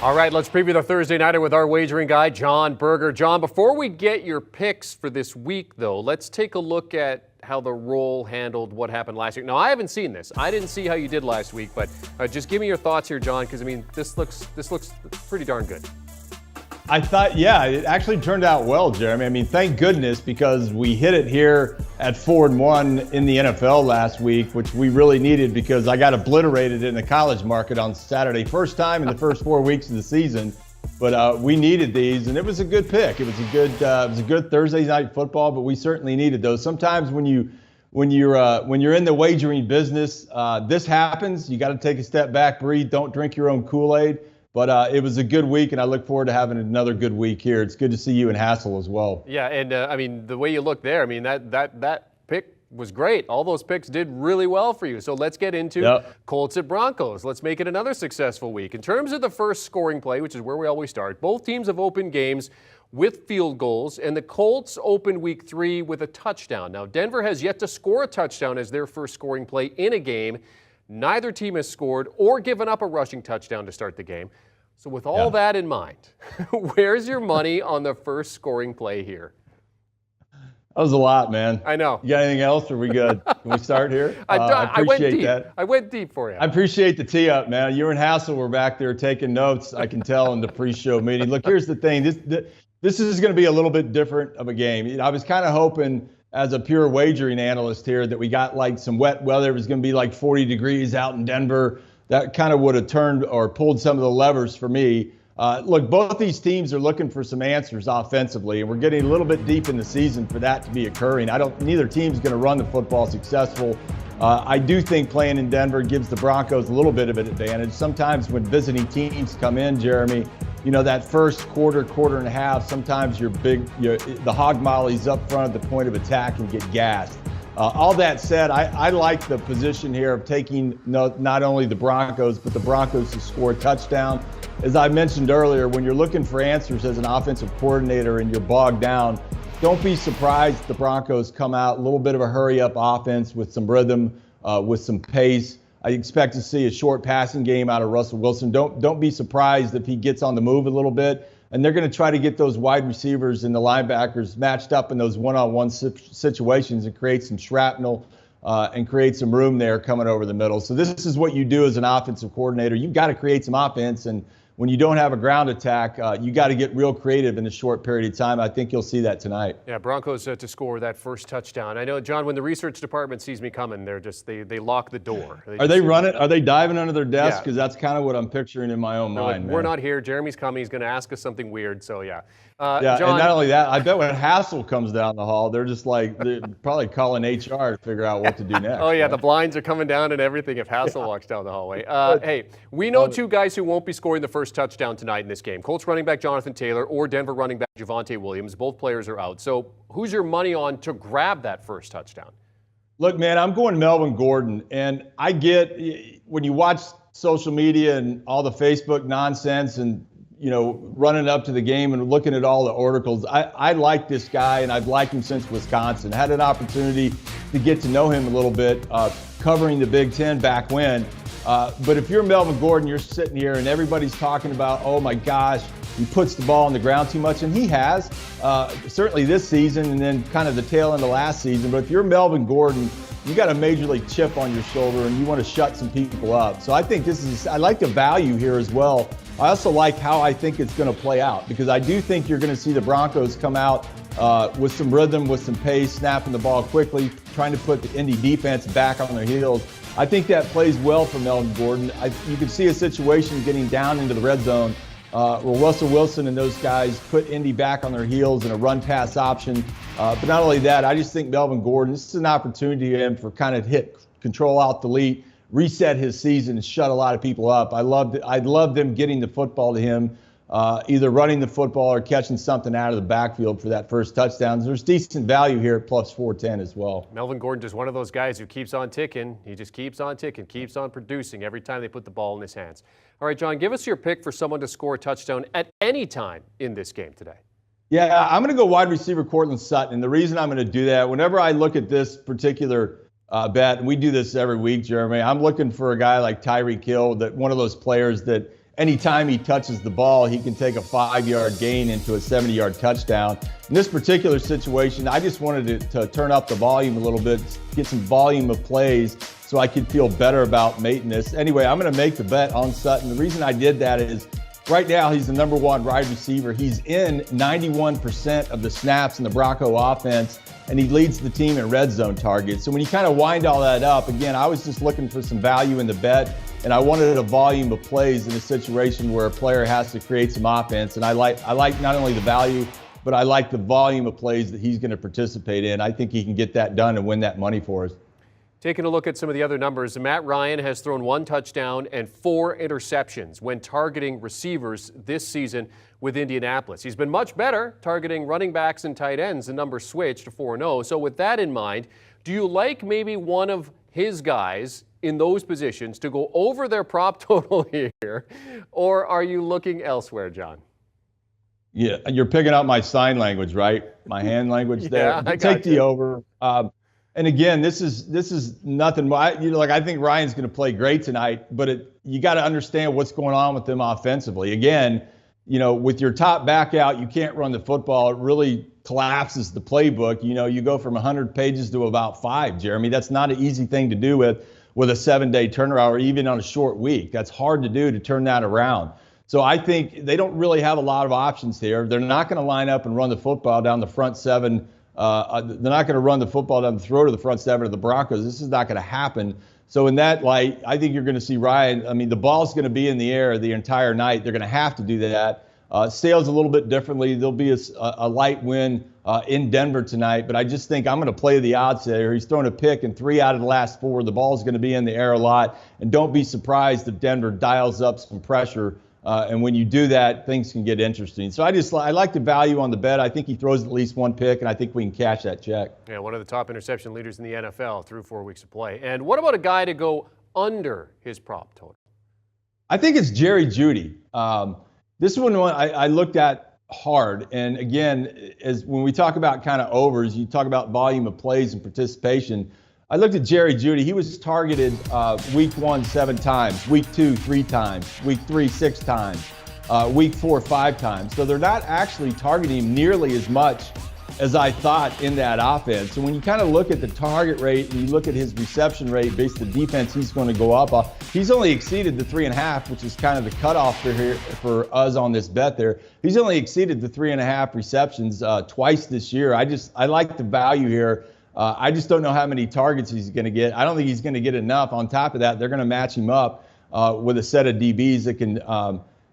All right, let's preview the Thursday nighter with our wagering guy, Jon Berger. Jon, before we get your picks for this week, though, let's take a look at how the Roll handled what happened last week. Now, I haven't seen this. I didn't see how you did last week, but just give me your thoughts here, Jon, because, I mean, this looks pretty darn good. I thought, yeah, it actually turned out well, Jeremy. I mean, thank goodness, because we hit it here at 4-1 in the NFL last week, which we really needed because I got obliterated in the college market on Saturday. First time in the first 4 weeks of the season, but we needed these, and it was a good pick. It was a good Thursday night football, but we certainly needed those. Sometimes when you're in the wagering business, this happens. You got to take a step back, breathe, don't drink your own Kool-Aid. But it was a good week, and I look forward to having another good week here. It's good to see you and Hassel as well. Yeah, and I mean, the way you look there, I mean, that pick was great. All those picks did really well for you. So let's get into Colts at Broncos. Let's make it another successful week. In terms of the first scoring play, which is where we always start, both teams have opened games with field goals, and the Colts opened week 3 with a touchdown. Now, Denver has yet to score a touchdown as their first scoring play in a game. Neither team has scored or given up a rushing touchdown to start the game. So with all that in mind, where's your money on the first scoring play here? That was a lot, man. I know. You got anything else, or are we good? Can we start here? I appreciate that. I went deep for you. I appreciate the tee up, man. You and Hassel were back there taking notes, I can tell, in the pre-show meeting. Look, here's the thing. This is going to be a little bit different of a game. I was kind of hoping, as a pure wagering analyst here, that we got like some wet weather. It was going to be like 40 degrees out in Denver. That kind of would have turned or pulled some of the levers for me. Look, both these teams are looking for some answers offensively, and we're getting a little bit deep in the season for that to be occurring. Neither team's going to run the football successful. I do think playing in Denver gives the Broncos a little bit of an advantage. Sometimes when visiting teams come in, Jeremy, you know, that first quarter and a half, sometimes the hog mollies up front at the point of attack and get gassed. All that said, I like the position here of taking not only the Broncos, but the Broncos to score a touchdown. As I mentioned earlier, when you're looking for answers as an offensive coordinator and you're bogged down, don't be surprised if the Broncos come out a little bit of a hurry-up offense with some rhythm, with some pace. I expect to see a short passing game out of Russell Wilson. Don't be surprised if he gets on the move a little bit. And they're going to try to get those wide receivers and the linebackers matched up in those one-on-one situations and create some shrapnel and create some room there coming over the middle. So this is what you do as an offensive coordinator. You've got to create some offense, and when you don't have a ground attack, you got to get real creative in a short period of time. I think you'll see that tonight. Yeah, Broncos to score that first touchdown. I know, Jon, when the research department sees me coming, they lock the door. Are they diving under their desk? Because that's kind of what I'm picturing in my own mind. We're not here. Jeremy's coming. He's going to ask us something weird. So yeah. Jon, and not only that, I bet when Hassel comes down the hall, they're probably calling HR to figure out what to do next. Oh yeah, the blinds are coming down and everything if Hassel walks down the hallway. Hey, we know two guys who won't be scoring the first touchdown tonight in this game. Colts running back Jonathan Taylor or Denver running back Javonte Williams. Both players are out. So who's your money on to grab that first touchdown? Look, man, I'm going Melvin Gordon. And I get, when you watch social media and all the Facebook nonsense and, you know, running up to the game and looking at all the articles, I like this guy, and I've liked him since Wisconsin. Had an opportunity to get to know him a little bit, covering the Big Ten back when. But if you're Melvin Gordon, you're sitting here and everybody's talking about, oh my gosh, he puts the ball on the ground too much, and he has, certainly this season and then kind of the tail end of last season. But if you're Melvin Gordon, you got a major league chip on your shoulder and you want to shut some people up. So I think I like the value here as well. I also like how I think it's going to play out, because I do think you're going to see the Broncos come out with some rhythm, with some pace, snapping the ball quickly, trying to put the Indy defense back on their heels. I think that plays well for Melvin Gordon. You can see a situation getting down into the red zone where Russell Wilson and those guys put Indy back on their heels in a run-pass option. But not only that, I just think Melvin Gordon, this is an opportunity for him for kind of hit control out delete, reset his season, and shut a lot of people up. I love them getting the football to him, either running the football or catching something out of the backfield for that first touchdown. There's decent value here at plus 410 as well. Melvin Gordon, just one of those guys who keeps on ticking. He just keeps on ticking, keeps on producing every time they put the ball in his hands. All right, Jon, give us your pick for someone to score a touchdown at any time in this game today. Yeah, I'm going to go wide receiver Courtland Sutton. And the reason I'm going to do that, whenever I look at this particular bet, and we do this every week, Jeremy, I'm looking for a guy like Tyreek Hill, that one of those players that anytime he touches the ball, he can take a 5-yard gain into a 70-yard touchdown. In this particular situation, I just wanted to turn up the volume a little bit, get some volume of plays so I could feel better about maintenance. Anyway, I'm going to make the bet on Sutton. The reason I did that is right now he's the number 1 wide receiver. He's in 91% of the snaps in the Bronco offense, and he leads the team in red zone targets. So when you kind of wind all that up, again, I was just looking for some value in the bet, and I wanted a volume of plays in a situation where a player has to create some offense. And I like not only the value, but I like the volume of plays that he's going to participate in. I think he can get that done and win that money for us. Taking a look at some of the other numbers, Matt Ryan has thrown 1 touchdown and 4 interceptions when targeting receivers this season with Indianapolis. He's been much better targeting running backs and tight ends. The numbers switched to 4-0. So with that in mind, do you like maybe one of his guys in those positions to go over their prop total here, or are you looking elsewhere, John? Yeah, you're picking up my sign language, right? My hand language there. Yeah, I Take got the you. over. And again, this is nothing. I think Ryan's going to play great tonight, but you got to understand what's going on with them offensively. Again, with your top back out, you can't run the football. It really collapses the playbook. You go from 100 pages to about 5, Jeremy. That's not an easy thing to do with a 7-day turnaround, or even on a short week. That's hard to do, to turn that around. So I think they don't really have a lot of options here. They're not going to line up and run the football down the front 7. They're not going to run the football down the throat of the front 7 of the Broncos. This is not going to happen. So in that light, I think you're going to see Ryan. I mean, the ball's going to be in the air the entire night. They're going to have to do that. Sails a little bit differently. There'll be a light wind in Denver tonight, but I just think I'm going to play the odds there. He's thrown a pick in 3 out of the last 4. The ball's going to be in the air a lot, and don't be surprised if Denver dials up some pressure. And when you do that, things can get interesting. So I like the value on the bet. I think he throws at least 1 pick, and I think we can cash that check. Yeah, one of the top interception leaders in the NFL through 4 weeks of play. And what about a guy to go under his prop total? I think it's Jerry Jeudy. This one I looked at hard. And again, when we talk about kind of overs, you talk about volume of plays and participation. I looked at Jerry Jeudy. He was targeted week 1 7 times, week 2 3 times, week 3 6 times, week 4 5 times. So they're not actually targeting him nearly as much as I thought in that offense. So when you kind of look at the target rate and you look at his reception rate based on the defense he's going to go up, he's only exceeded the 3.5, which is kind of the cutoff for us on this bet there. He's only exceeded the 3.5 receptions twice this year. I like the value here. I just don't know how many targets he's going to get. I don't think he's going to get enough. On top of that, they're going to match him up with a set of DBs that can,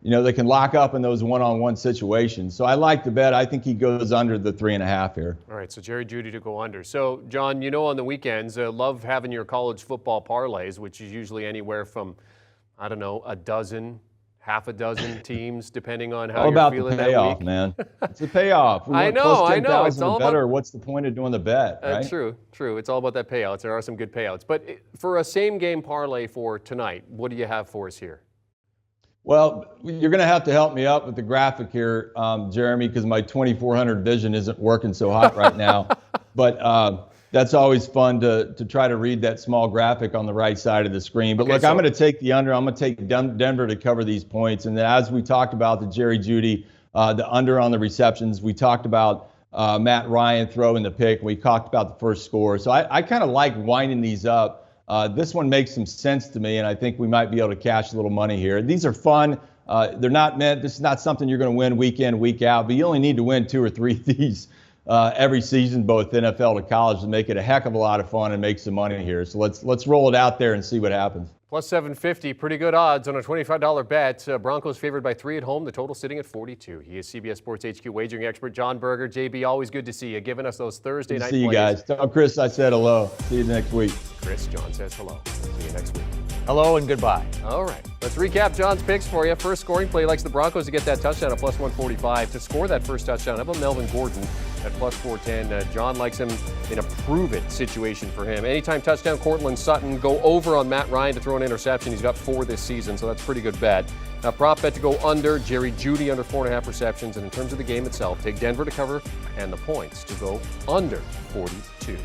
they can lock up in those one-on-one situations. So I like the bet. I think he goes under the 3.5 here. All right, so Jerry Jeudy to go under. So, John, on the weekends, love having your college football parlays, which is usually anywhere from, a dozen, half a dozen teams, depending on how you're feeling that week. All about the payoff, man. It's the payoff. I know. It's all better. What's the point of doing the bet, right? True. It's all about that payouts. There are some good payouts. But for a same-game parlay for tonight, what do you have for us here? Well, you're going to have to help me up with the graphic here, Jeremy, because my 2400 vision isn't working so hot right now. But that's always fun to try to read that small graphic on the right side of the screen. But I'm going to take the under. I'm going to take Denver to cover these points. And then as we talked about the Jerry Jeudy, the under on the receptions, we talked about Matt Ryan throwing the pick. We talked about the first score. So I kind of like winding these up. This one makes some sense to me, and I think we might be able to cash a little money here. These are fun. They're not meant. This is not something you're going to win week in, week out, but you only need to win 2 or 3 of these every season, both NFL to college, to make it a heck of a lot of fun and make some money here. So let's roll it out there and see what happens. Plus 750, pretty good odds on a $25 bet. Broncos favored by 3 at home. The total sitting at 42. He is CBS Sports HQ wagering expert Jon Berger. JB, always good to see you, giving us those Thursday night plays. See you guys. Tell Chris I said hello. See you next week. Chris, John says hello. See you next week. Hello and goodbye. All right, let's recap John's picks for you. First scoring play likes the Broncos to get that touchdown at plus 145. To score that first touchdown, how about Melvin Gordon at plus 410? John likes him in a prove-it situation for him. Anytime touchdown, Courtland Sutton. Go over on Matt Ryan to throw an interception. He's got 4 this season, so that's a pretty good bet. Prop bet to go under, Jerry Jeudy under 4.5 receptions. And in terms of the game itself, take Denver to cover and the points to go under 42.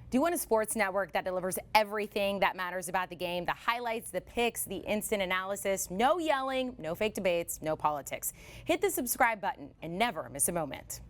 Do you want a sports network that delivers everything that matters about the game? The highlights, the picks, the instant analysis, no yelling, no fake debates, no politics. Hit the subscribe button and never miss a moment.